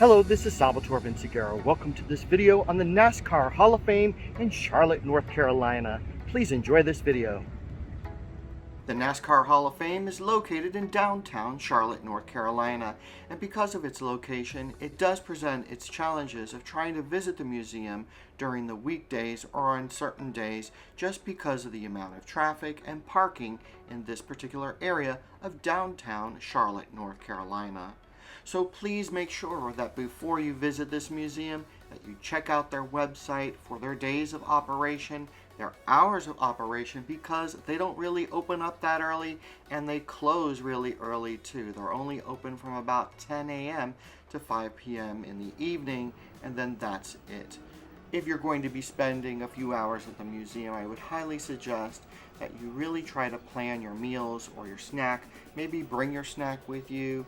Hello, this is Salvatore Vinciguerra. Welcome to this video on the NASCAR Hall of Fame in Charlotte, North Carolina. Please enjoy this video. The NASCAR Hall of Fame is located in downtown Charlotte, North Carolina, and because of its location, it does present its challenges of trying to visit the museum during the weekdays or on certain days just because of the amount of traffic and parking in this particular area of downtown Charlotte, North Carolina. So please make sure that before you visit this museum that you check out their website for their days of operation, their hours of operation, because they don't really open up that early and they close really early too. They're only open from about 10 a.m. to 5 p.m. in the evening, and then that's it. If you're going to be spending a few hours at the museum, I would highly suggest that you really try to plan your meals or your snack. Maybe bring your snack with you,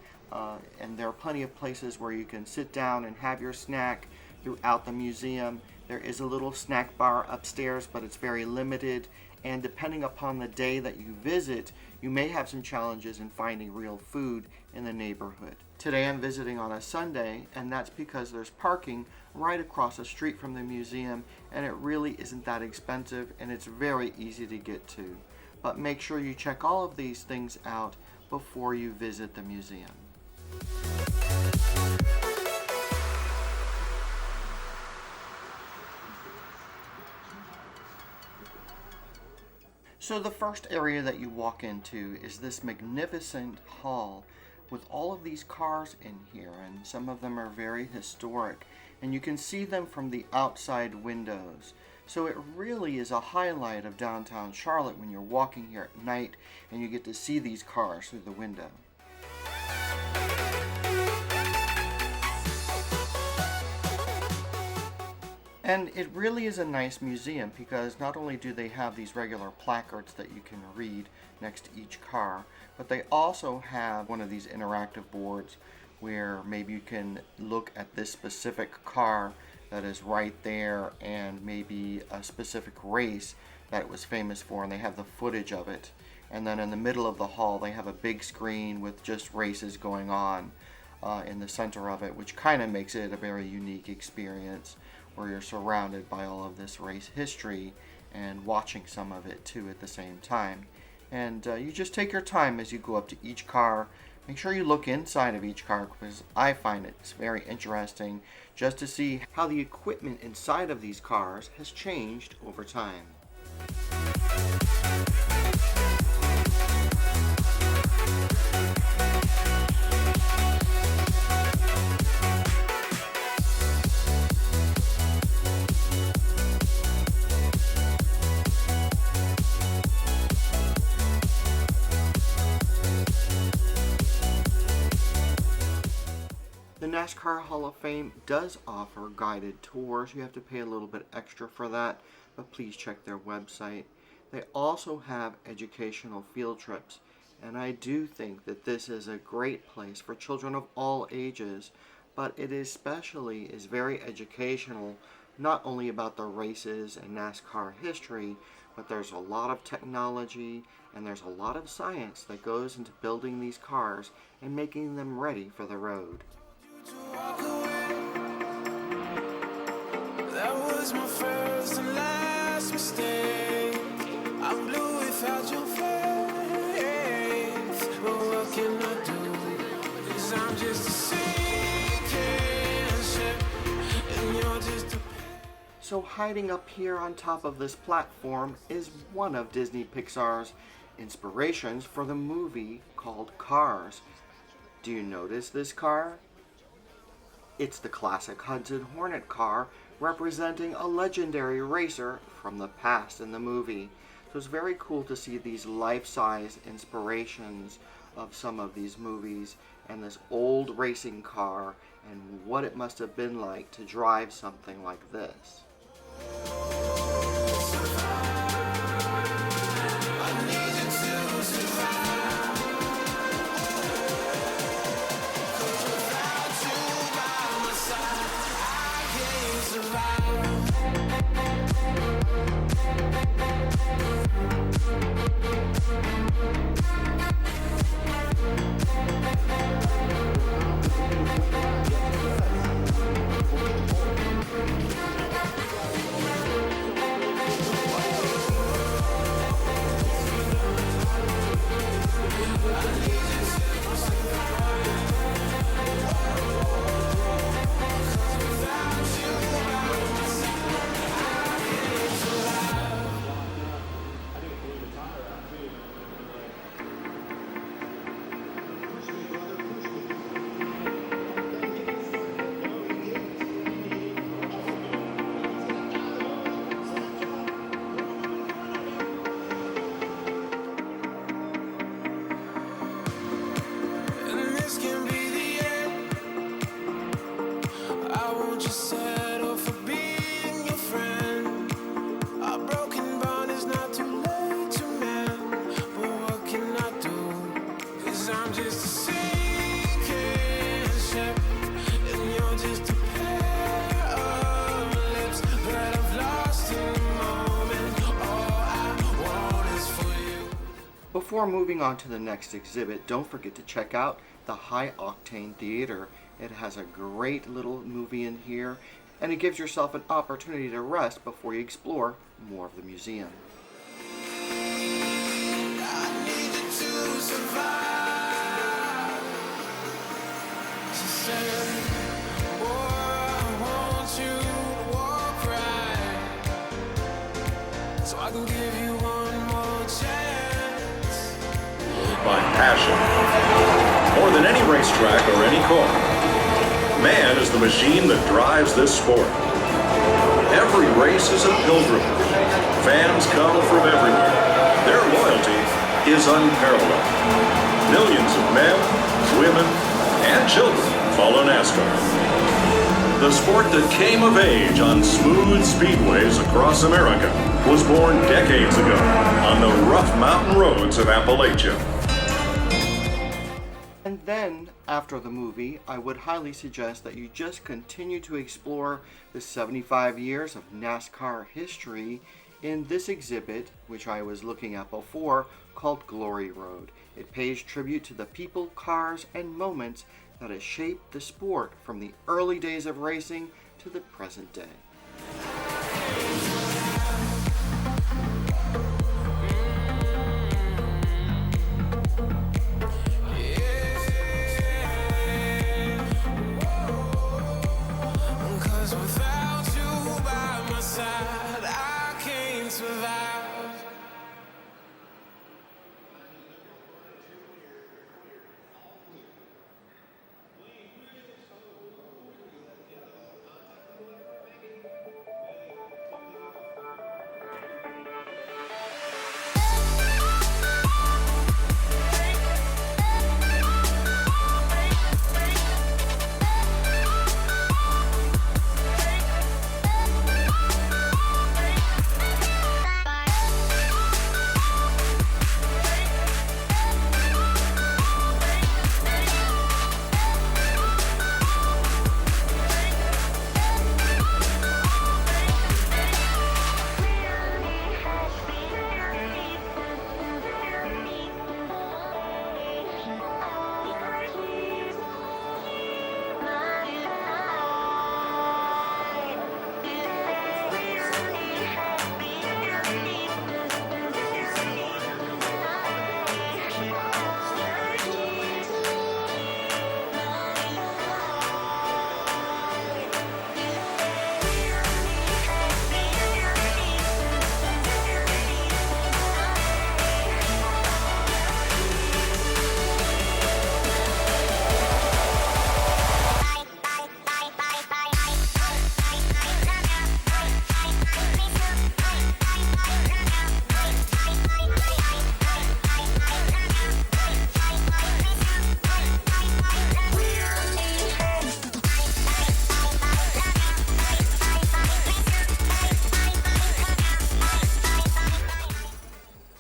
and there are plenty of places where you can sit down and have your snack throughout the museum. There is a little snack bar upstairs, but it's very limited, and depending upon the day that you visit, you may have some challenges in finding real food in the neighborhood. Today I'm visiting on a Sunday, and that's because there's parking right across the street from the museum, and it really isn't that expensive, and it's very easy to get to. But make sure you check all of these things out before you visit the museum. So the first area that you walk into is this magnificent hall with all of these cars in here, and some of them are very historic, and you can see them from the outside windows. So it really is a highlight of downtown Charlotte when you're walking here at night and you get to see these cars through the window. And it really is a nice museum because not only do they have these regular placards that you can read next to each car, but they also have one of these interactive boards where maybe you can look at this specific car that is right there and maybe a specific race that it was famous for, and they have the footage of it. And then in the middle of the hall they have a big screen with just races going on in the center of it, which kind of makes it a very unique experience, where you're surrounded by all of this race history and watching some of it too at the same time. And you just take your time as you go up to each car. Make sure you look inside of each car, because I find it's very interesting just to see how the equipment inside of these cars has changed over time. The NASCAR Hall of Fame does offer guided tours. You have to pay a little bit extra for that, but please check their website. They also have educational field trips, and I do think that this is a great place for children of all ages, but it especially is very educational, not only about the races and NASCAR history, but there's a lot of technology and there's a lot of science that goes into building these cars and making them ready for the road. That was my first and last mistake. I'm blue without your face. But what can I do? 'Cause I'm just a sinking ship, and you're just a... So hiding up here on top of this platform is one of Disney Pixar's inspirations for the movie called Cars. Do you notice this car? It's the classic Hudson Hornet car, representing a legendary racer from the past in the movie. So it's very cool to see these life-size inspirations of some of these movies and this old racing car and what it must have been like to drive something like this. won't just settle for being your friend. A broken bond is not too late to mend. But what can I do? 'Cause I'm just a sinking ship, and you're just a pair of lips that I've lost in the moment. All I want is for you. Before moving on to the next exhibit, don't forget to check out the High Octane Theater. It has a great little movie in here, and it gives yourself an opportunity to rest before you explore more of the museum. I need you to survive. She said, "Boy, I want you to walk right, so I can give you one more chance." By passion. More than any racetrack or any car, man is the machine that drives this sport. Every race is a pilgrimage. Fans come from everywhere. Their loyalty is unparalleled. Millions of men, women, and children follow NASCAR. The sport that came of age on smooth speedways across America was born decades ago on the rough mountain roads of Appalachia. And then, after the movie, I would highly suggest that you just continue to explore the 75 years of NASCAR history in this exhibit, which I was looking at before, called Glory Road. It pays tribute to the people, cars, and moments that have shaped the sport from the early days of racing to the present day. Cause without you by my side, I can't survive.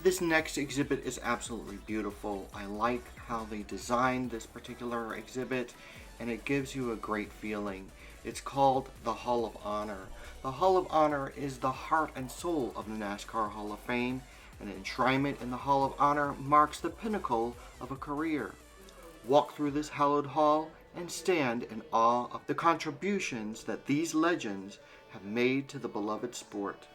This next exhibit is absolutely beautiful. I like how they designed this particular exhibit, and it gives you a great feeling. It's called the Hall of Honor. The Hall of Honor is the heart and soul of the NASCAR Hall of Fame, and enshrinement in the Hall of Honor marks the pinnacle of a career. Walk through this hallowed hall and stand in awe of the contributions that these legends have made to the beloved sport.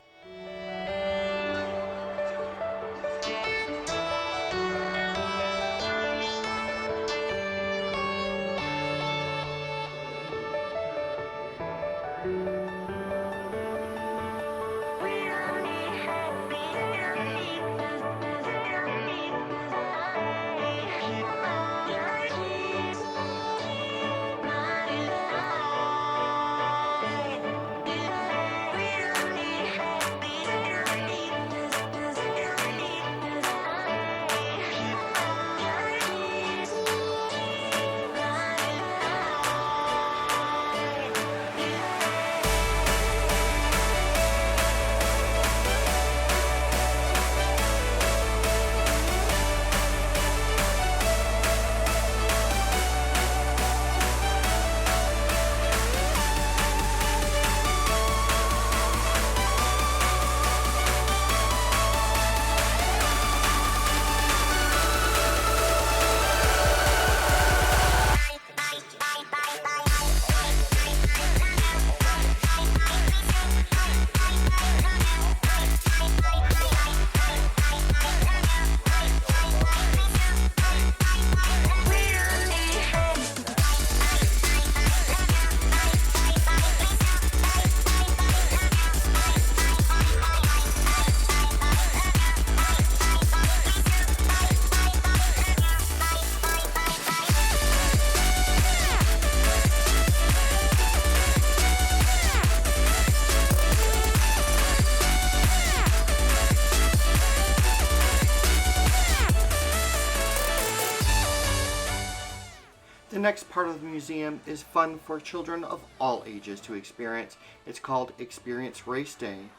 next part of the museum is fun for children of all ages to experience. It's called Experience Race Day.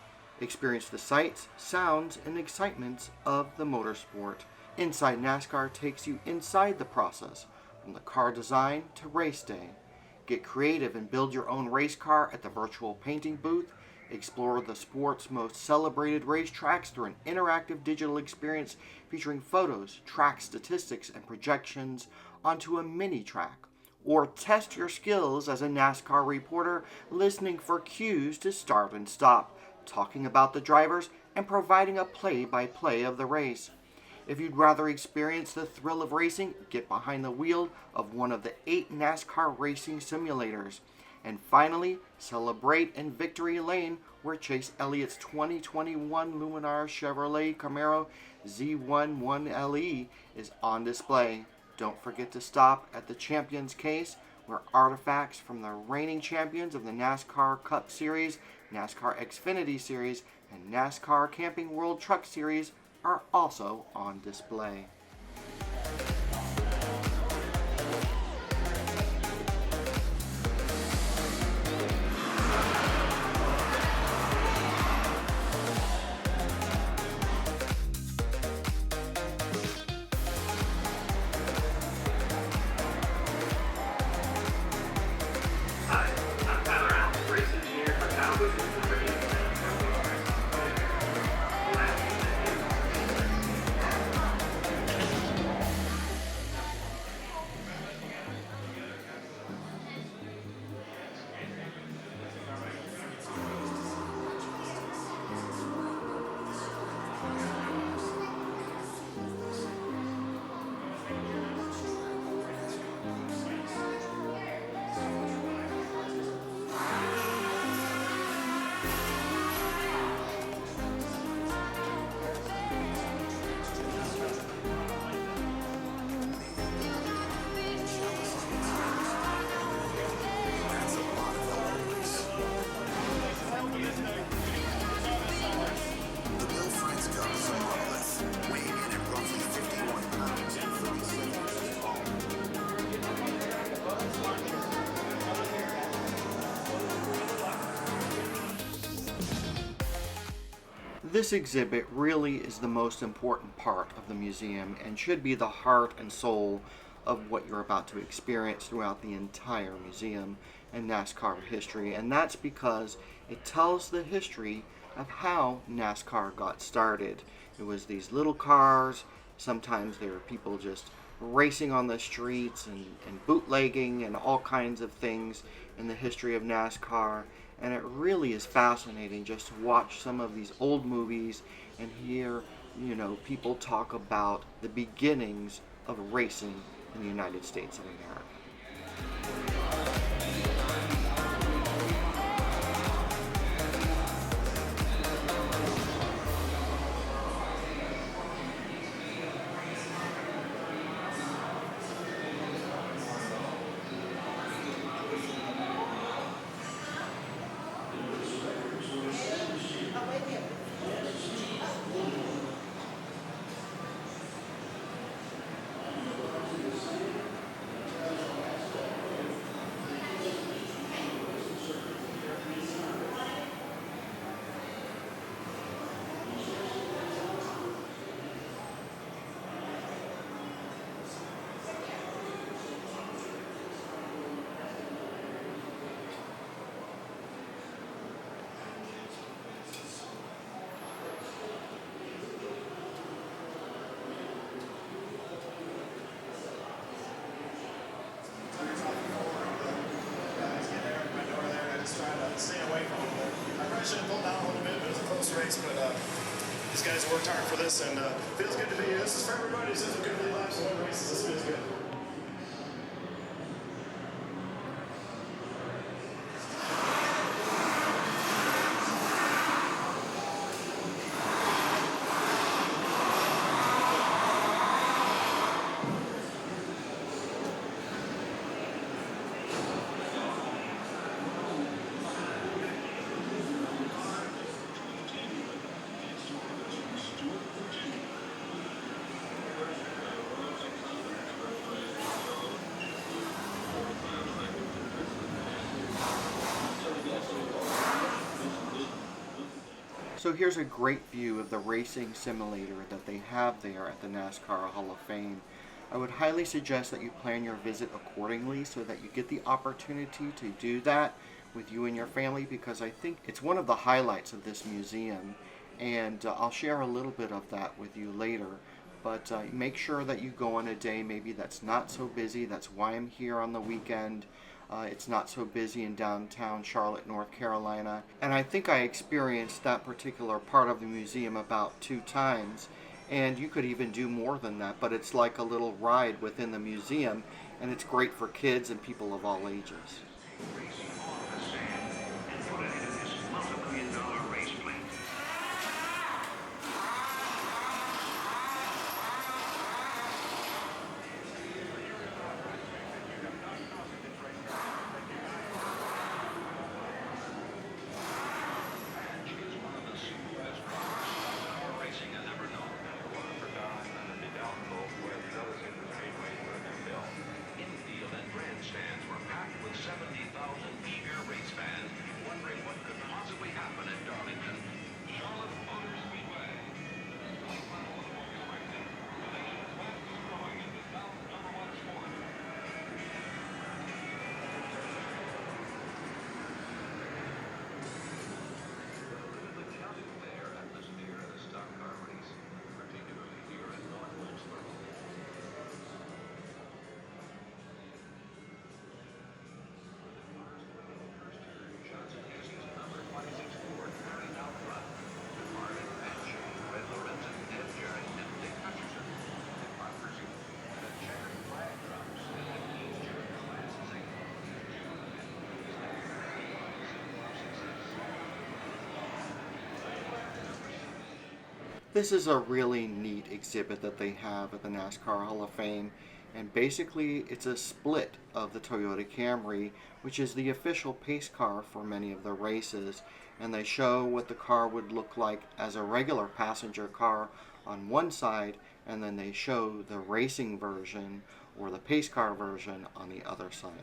Experience the sights, sounds, and excitements of the motorsport. Inside NASCAR takes you inside the process, from the car design to race day. Get creative and build your own race car at the virtual painting booth. Explore the sport's most celebrated racetracks through an interactive digital experience featuring photos, track statistics, and projections onto a mini track. Or test your skills as a NASCAR reporter, listening for cues to start and stop, talking about the drivers, and providing a play-by-play of the race. If you'd rather experience the thrill of racing, get behind the wheel of one of the 8 NASCAR racing simulators. And finally, celebrate in Victory Lane, where Chase Elliott's 2021 Luminar Chevrolet Camaro Z11LE is on display. Don't forget to stop at the Champions Case, where artifacts from the reigning champions of the NASCAR Cup Series, NASCAR Xfinity Series, and NASCAR Camping World Truck Series are also on display. This exhibit really is the most important part of the museum and should be the heart and soul of what you're about to experience throughout the entire museum and NASCAR history. And that's because it tells the history of how NASCAR got started. It was these little cars. Sometimes there were people just racing on the streets and bootlegging and all kinds of things in the history of NASCAR. And it really is fascinating just to watch some of these old movies and hear, people talk about the beginnings of racing in the United States of America. Race, but these guys worked hard for this, and feels good to be here. This is for everybody. This is a good life, so one races. This feels good. So here's a great view of the racing simulator that they have there at the NASCAR Hall of Fame. I would highly suggest that you plan your visit accordingly so that you get the opportunity to do that with you and your family, because I think it's one of the highlights of this museum, and I'll share a little bit of that with you later. But make sure that you go on a day maybe that's not so busy. That's why I'm here on the weekend. It's not so busy in downtown Charlotte, North Carolina. And I think I experienced that particular part of the museum about 2 times. And you could even do more than that, but it's like a little ride within the museum, and it's great for kids and people of all ages. This is a really neat exhibit that they have at the NASCAR Hall of Fame, and basically it's a split of the Toyota Camry, which is the official pace car for many of the races, and they show what the car would look like as a regular passenger car on one side, and then they show the racing version or the pace car version on the other side.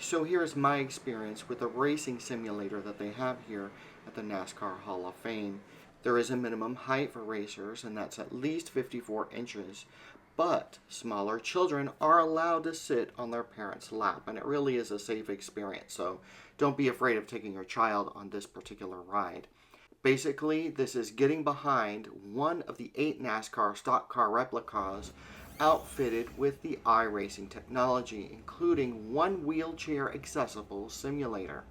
So here's my experience with the racing simulator that they have here at the NASCAR Hall of Fame. There is a minimum height for racers, and that's at least 54 inches, but smaller children are allowed to sit on their parents' lap, and it really is a safe experience, so don't be afraid of taking your child on this particular ride. Basically, this is getting behind one of the 8 NASCAR stock car replicas outfitted with the iRacing technology, including one wheelchair accessible simulator.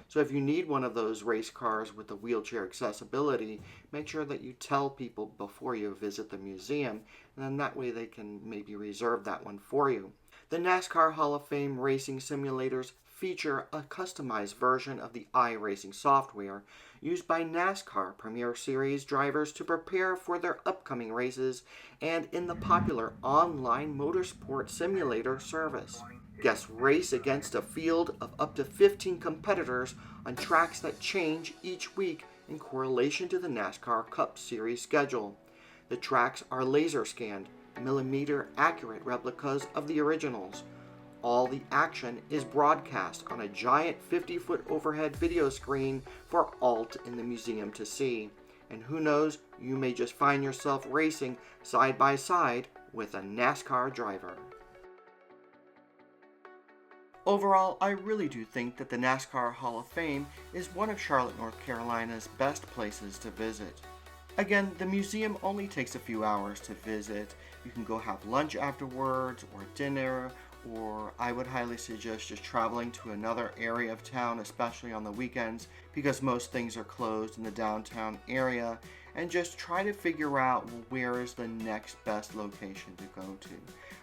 So if you need one of those race cars with the wheelchair accessibility, make sure that you tell people before you visit the museum, and then that way they can maybe reserve that one for you. The NASCAR Hall of Fame racing simulators feature a customized version of the iRacing software used by NASCAR Premier Series drivers to prepare for their upcoming races and in the popular online motorsport simulator service. Guests race against a field of up to 15 competitors on tracks that change each week in correlation to the NASCAR Cup Series schedule. The tracks are laser scanned, millimeter accurate replicas of the originals. All the action is broadcast on a giant 50-foot overhead video screen for all in the museum to see. And who knows, you may just find yourself racing side by side with a NASCAR driver. Overall, I really do think that the NASCAR Hall of Fame is one of Charlotte, North Carolina's best places to visit. Again, the museum only takes a few hours to visit. You can go have lunch afterwards or dinner, or I would highly suggest just traveling to another area of town, especially on the weekends, because most things are closed in the downtown area, and just try to figure out where is the next best location to go to.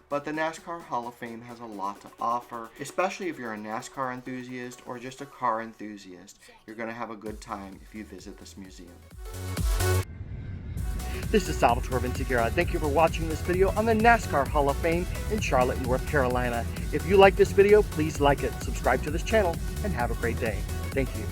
But the NASCAR Hall of Fame has a lot to offer, especially if you're a NASCAR enthusiast or just a car enthusiast. You're going to have a good time if you visit this museum. This is Salvatore Vinciguerra. Thank you for watching this video on the NASCAR Hall of Fame in Charlotte, North Carolina. If you like this video, please like it, subscribe to this channel, and have a great day. Thank you.